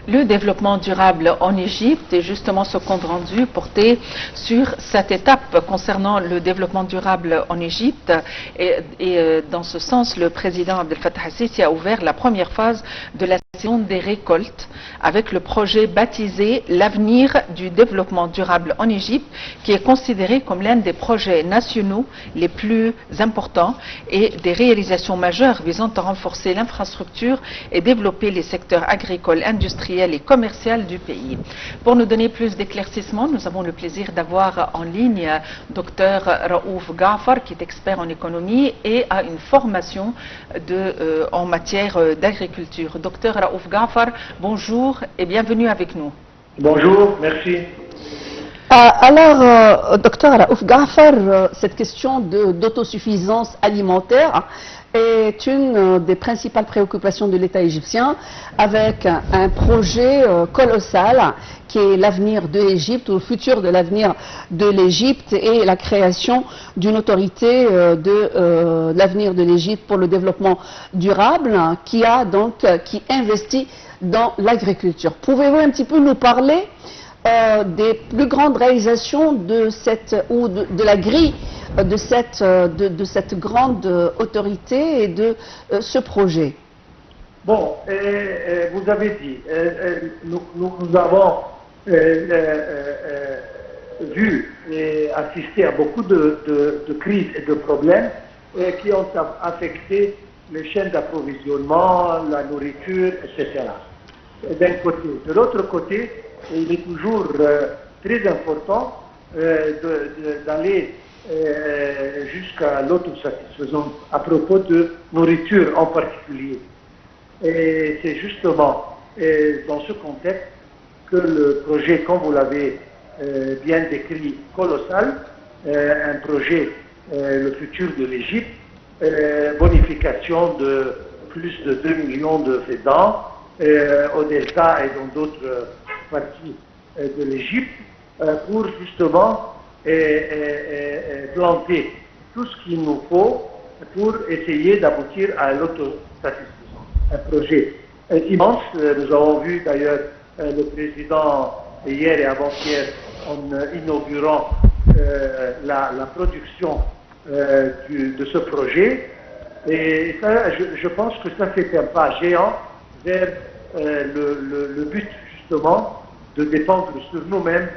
le développement durable en Égypte et justement ce compte rendu porté sur cette étape concernant le développement durable en Égypte. Et dans ce sens, le président Abdel Fattah al-Sisi a ouvert la première phase de la saison des récoltes avec le projet baptisé L'avenir du développement durable en Égypte, qui est considéré comme l'un des projets nationaux les plus importants et des réalisations majeures visant à renforcer l'infrastructure et développer les secteurs agricoles, industriels et commerciaux du pays. Pour nous donner plus d'éclaircissements, nous avons le plaisir d'avoir en ligne Dr Raouf Ghafar, qui est expert en économie et a une formation en matière d'agriculture. Dr Raouf Ghafar, bonjour et bienvenue avec nous. Bonjour, merci. Alors, docteur Raouf Ghafar, cette question d'autosuffisance alimentaire est une des principales préoccupations de l'État égyptien, avec un projet colossal qui est l'avenir de l'Égypte, ou le futur de l'avenir de l'Égypte, et la création d'une autorité de l'avenir de l'Égypte pour le développement durable, qui investit dans l'agriculture. Pouvez-vous un petit peu nous parler des plus grandes réalisations de la grille de cette grande autorité et de ce projet? Bon, vous avez dit, nous avons vu et assisté à beaucoup de crises et de problèmes qui ont affecté les chaînes d'approvisionnement, la nourriture, etc. D'un côté. De l'autre côté, il est toujours très important d'aller jusqu'à l'autosatisfaisance à propos de nourriture en particulier. Et c'est justement dans ce contexte que le projet, comme vous l'avez bien décrit, colossal, un projet, le futur de l'Égypte, bonification de plus de 2 millions de fédans au delta et dans d'autres parties de l'Égypte, pour justement planter tout ce qu'il nous faut pour essayer d'aboutir à l'autosatisfaction. Un projet immense. Nous avons vu d'ailleurs le président hier et avant-hier en inaugurant la production de ce projet. Et ça, je pense que ça fait un pas géant vers le but justement de dépendre sur nous-mêmes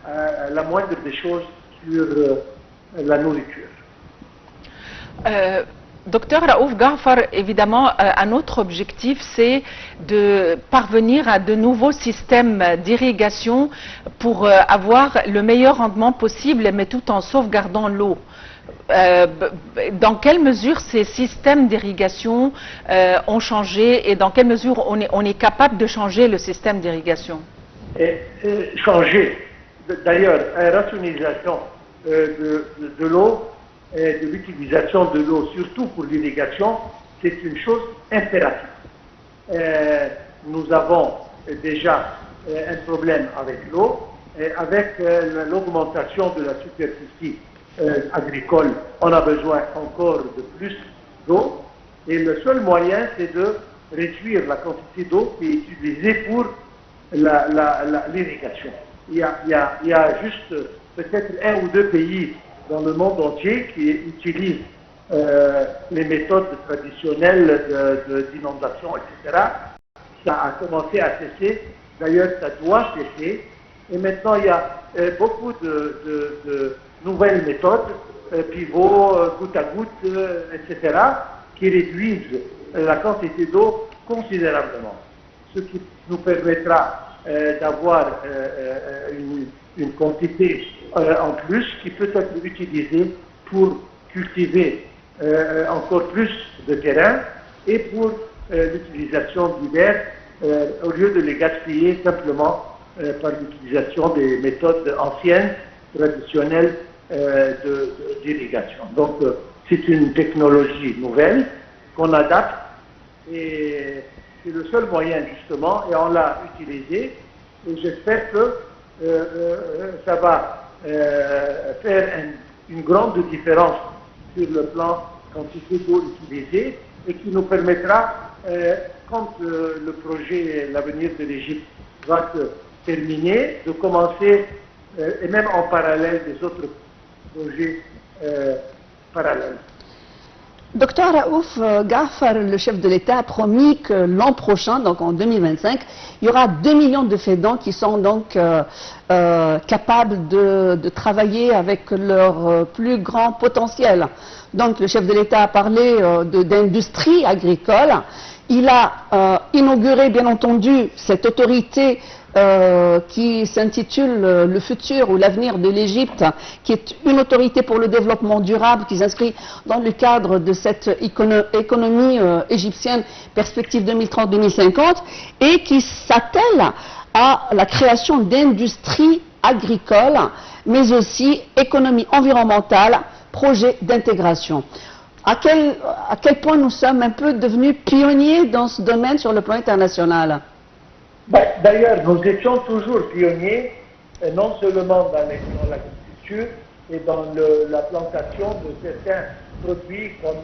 à la moindre des choses sur la nourriture. Docteur Raouf Ghafar, évidemment, un autre objectif, c'est de parvenir à de nouveaux systèmes d'irrigation pour avoir le meilleur rendement possible, mais tout en sauvegardant l'eau. Dans quelle mesure ces systèmes d'irrigation ont changé et dans quelle mesure on est capable de changer le système d'irrigation? Changer. D'ailleurs, la rationalisation de l'eau, de l'utilisation de l'eau, surtout pour l'irrigation, c'est une chose impérative. Nous avons déjà un problème avec l'eau, avec l'augmentation de la superficie agricole, on a besoin encore de plus d'eau, et le seul moyen, c'est de réduire la quantité d'eau qui est utilisée pour l'irrigation. Il y a juste peut-être 1 ou 2 pays dans le monde entier qui utilisent les méthodes traditionnelles d'inondation, etc. Ça a commencé à cesser, d'ailleurs ça doit cesser, et maintenant il y a beaucoup de nouvelles méthodes, pivots, goutte à goutte, etc., qui réduisent la quantité d'eau considérablement, ce qui nous permettra d'avoir une quantité en plus qui peut être utilisée pour cultiver encore plus de terrain et pour l'utilisation d'hiver au lieu de les gaspiller simplement par l'utilisation des méthodes anciennes, traditionnelles d'irrigation. Donc c'est une technologie nouvelle qu'on adapte et c'est le seul moyen justement et on l'a utilisé et j'espère que ça va faire une grande différence sur le plan quantité d'eau utilisée et qui nous permettra quand le projet L'avenir de l'Égypte va se terminer, de commencer, et même en parallèle des autres projets parallèles. Docteur Raouf Ghafar, le chef de l'État, a promis que l'an prochain, donc en 2025, il y aura 2 millions de fédants qui sont donc capables de travailler avec leur plus grand potentiel. Donc le chef de l'État a parlé d'industrie agricole. Il a inauguré, bien entendu, cette autorité qui s'intitule Le futur ou l'avenir de l'Égypte, qui est une autorité pour le développement durable, qui s'inscrit dans le cadre de cette économie égyptienne Perspective 2030-2050 et qui s'attelle à la création d'industries agricoles, mais aussi économie environnementale, projet d'intégration. À quel point nous sommes un peu devenus pionniers dans ce domaine sur le plan international? D'ailleurs, nous étions toujours pionniers, non seulement dans l'agriculture et dans la plantation de certains produits comme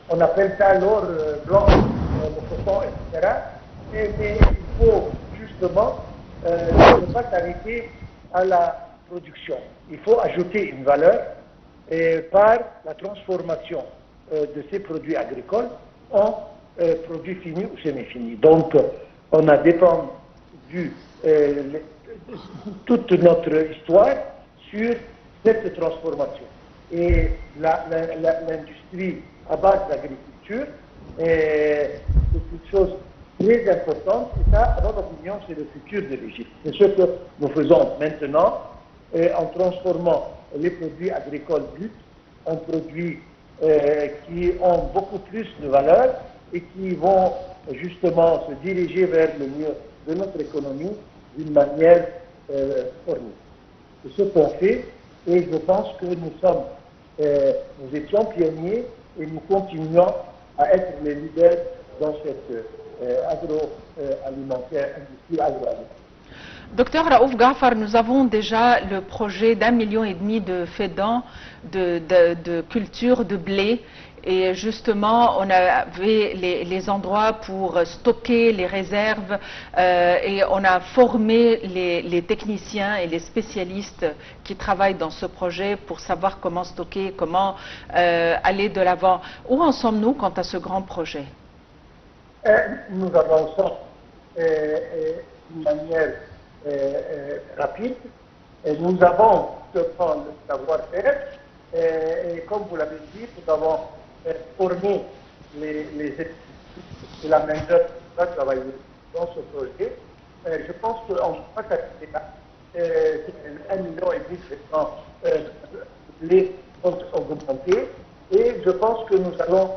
on appelle ça l'or blanc, le coton, etc. Mais il faut justement ne pas s'arrêter à la production. Il faut ajouter une valeur par la transformation de ces produits agricoles en produits finis ou semi-finis. Donc, on a dépendu toute notre histoire sur cette transformation. Et l'industrie à base d'agriculture est une chose très importante. Et ça, à notre opinion, c'est le futur de l'Égypte. C'est ce que nous faisons maintenant en transformant les produits agricoles bruts en produits qui ont beaucoup plus de valeur et qui vont justement se diriger vers le mieux de notre économie d'une manière fournie. C'est ce qu'on fait et je pense que nous étions pionniers et nous continuons à être les leaders dans cette agroalimentaire, industrie agroalimentaire. Docteur Raouf Ghafar, nous avons déjà le projet d'1,5 million de fédans de culture de blé. Et justement, on avait les endroits pour stocker les réserves et on a formé les techniciens et les spécialistes qui travaillent dans ce projet pour savoir comment stocker, comment aller de l'avant. Où en sommes-nous quant à ce grand projet? Nous avançons d'une manière rapide. Et nous avons cependant le savoir-faire et comme vous l'avez dit, nous avons formé les équipes de la main-d'œuvre qui va travailler dans ce projet. Je pense qu'on ne peut pas s'arrêter là. 1,5 million de blé vont augmenter et je pense que nous allons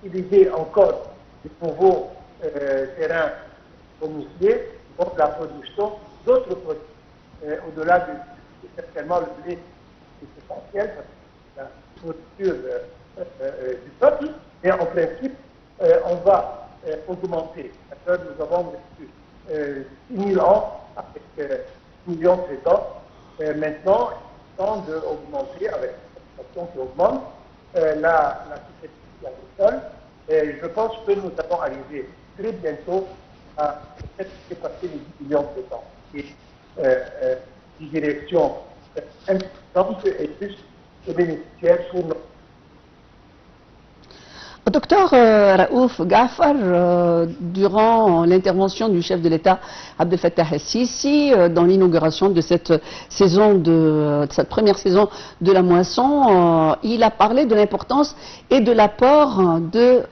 utiliser encore de nouveaux terrains communicés pour la production d'autres produits. Au-delà de certainement le blé est essentiel parce que c'est la nourriture du peuple, et en principe, on va augmenter. Nous avons vécu 6 000 ans avec 6 millions de fédans. Maintenant, il est temps d'augmenter avec la population qui augmente la superficie agricole. Et je pense que nous allons arriver très bientôt à peut-être dépasser les 10 millions de fédans. Et une direction importante et plus bénéficiaire pour nous. Docteur Raouf Ghafar, durant l'intervention du chef de l'État Abdel Fattah el-Sisi dans l'inauguration de cette première saison de la moisson, il a parlé de l'importance et de l'apport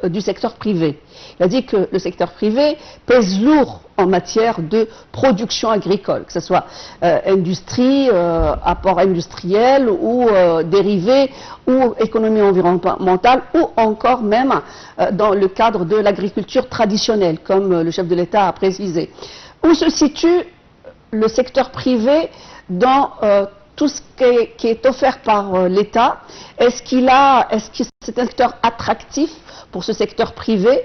du secteur privé. Il a dit que le secteur privé pèse lourd en matière de production agricole, que ce soit industrie, apport industriel ou dérivé ou économie environnementale ou encore même dans le cadre de l'agriculture traditionnelle, comme le chef de l'État a précisé. Où se situe le secteur privé dans tout ce qui est offert par l'État? Est-ce que c'est un secteur attractif pour ce secteur privé?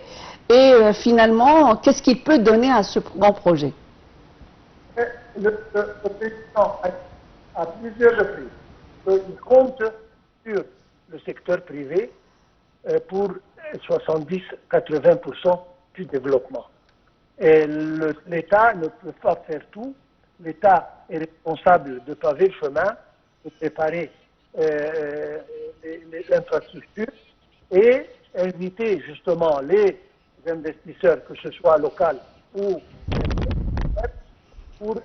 Et finalement, qu'est-ce qu'il peut donner à ce grand projet? Le président a plusieurs reprises qu'il compte sur le secteur privé pour 70-80% du développement. Et l'État ne peut pas faire tout. L'État est responsable de paver le chemin, de préparer l'infrastructure et inviter justement les investisseurs, que ce soit local ou pour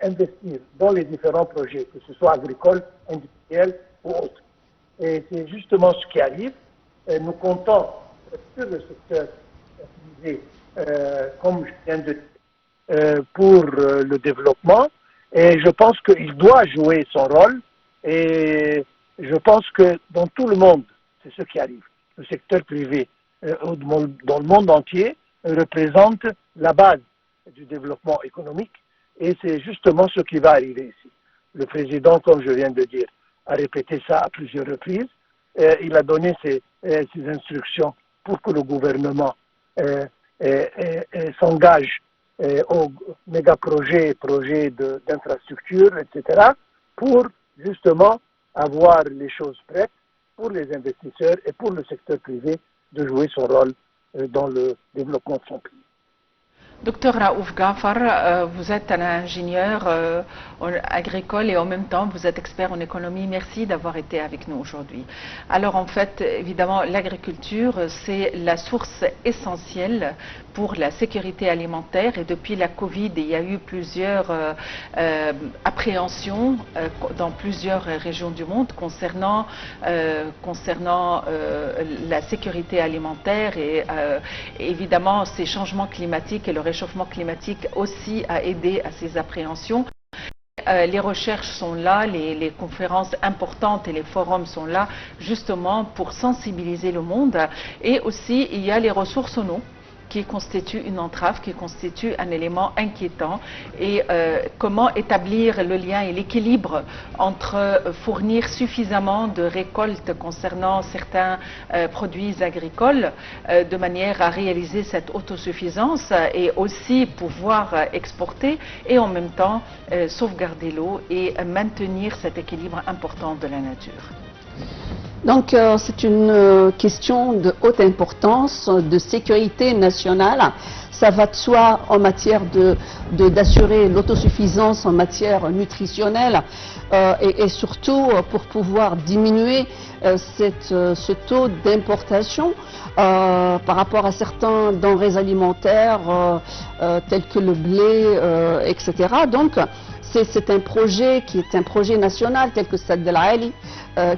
investir dans les différents projets, que ce soit agricoles, industriels ou autres. Et c'est justement ce qui arrive. Et nous comptons sur le secteur privé, comme je viens de dire, pour le développement. Et je pense qu'il doit jouer son rôle. Et je pense que dans tout le monde, c'est ce qui arrive. Le secteur privé, dans le monde entier, représente la base du développement économique. Et c'est justement ce qui va arriver ici. Le président, comme je viens de dire, a répété ça à plusieurs reprises. Il a donné ses instructions pour que le gouvernement s'engage aux méga-projets, projets d'infrastructure, etc., pour justement avoir les choses prêtes pour les investisseurs et pour le secteur privé de jouer son rôle dans le développement de son pays. Docteur Raouf Ghafar, vous êtes un ingénieur agricole et en même temps vous êtes expert en économie. Merci d'avoir été avec nous aujourd'hui. Alors en fait, évidemment, l'agriculture, c'est la source essentielle pour la sécurité alimentaire et depuis la Covid, il y a eu plusieurs appréhensions dans plusieurs régions du monde concernant la sécurité alimentaire et évidemment ces changements climatiques et le réchauffement climatique aussi a aidé à ces appréhensions. Les recherches sont là, les conférences importantes et les forums sont là justement pour sensibiliser le monde et aussi il y a les ressources en eau qui constitue une entrave, qui constitue un élément inquiétant et comment établir le lien et l'équilibre entre fournir suffisamment de récoltes concernant certains produits agricoles de manière à réaliser cette autosuffisance et aussi pouvoir exporter et en même temps sauvegarder l'eau et maintenir cet équilibre important de la nature. Donc c'est une question de haute importance, de sécurité nationale. Ça va de soi en matière d'assurer l'autosuffisance en matière nutritionnelle et surtout pour pouvoir diminuer ce taux d'importation par rapport à certains denrées alimentaires tels que le blé, etc. Donc c'est un projet qui est un projet national tel que Sadd El Ali,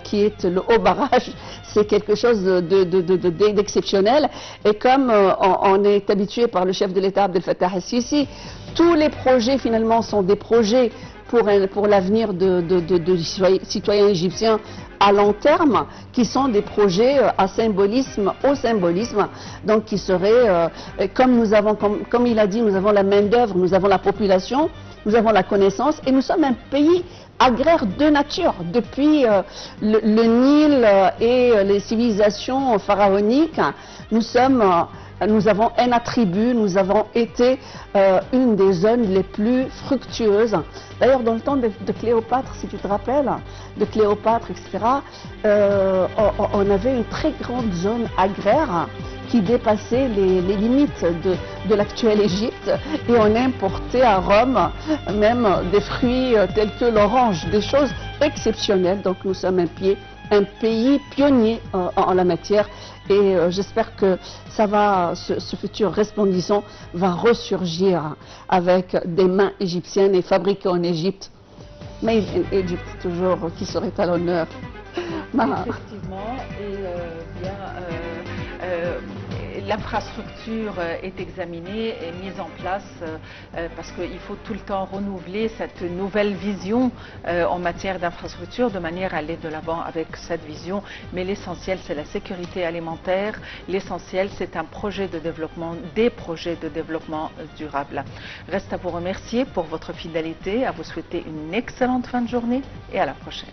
qui est le haut barrage, c'est quelque chose d'exceptionnel. Et comme on est habitué par le chef de l'État Abdel Fattah el-Sisi, tous les projets finalement sont des projets pour l'avenir de citoyens égyptiens à long terme, qui sont des projets à symbolisme, au symbolisme, donc qui seraient, comme il a dit, nous avons la main-d'œuvre, nous avons la population, nous avons la connaissance et nous sommes un pays agraire de nature. Depuis le Nil et les civilisations pharaoniques, nous avons un attribut, nous avons été une des zones les plus fructueuses. D'ailleurs, dans le temps de Cléopâtre, si tu te rappelles, de Cléopâtre, etc., on avait une très grande zone agraire qui dépassait les limites de l'actuelle Égypte et on importait à Rome même des fruits tels que l'orange, des choses exceptionnelles. Donc nous sommes un pays pionnier en la matière et j'espère que ce futur resplendissant va ressurgir avec des mains égyptiennes et fabriqué en Égypte. Made in Egypt toujours, qui serait à l'honneur. Effectivement, l'infrastructure est examinée et mise en place parce qu'il faut tout le temps renouveler cette nouvelle vision en matière d'infrastructure de manière à aller de l'avant avec cette vision. Mais l'essentiel, c'est la sécurité alimentaire. L'essentiel, c'est un projet de développement, des projets de développement durable. Reste à vous remercier pour votre fidélité, à vous souhaiter une excellente fin de journée et à la prochaine.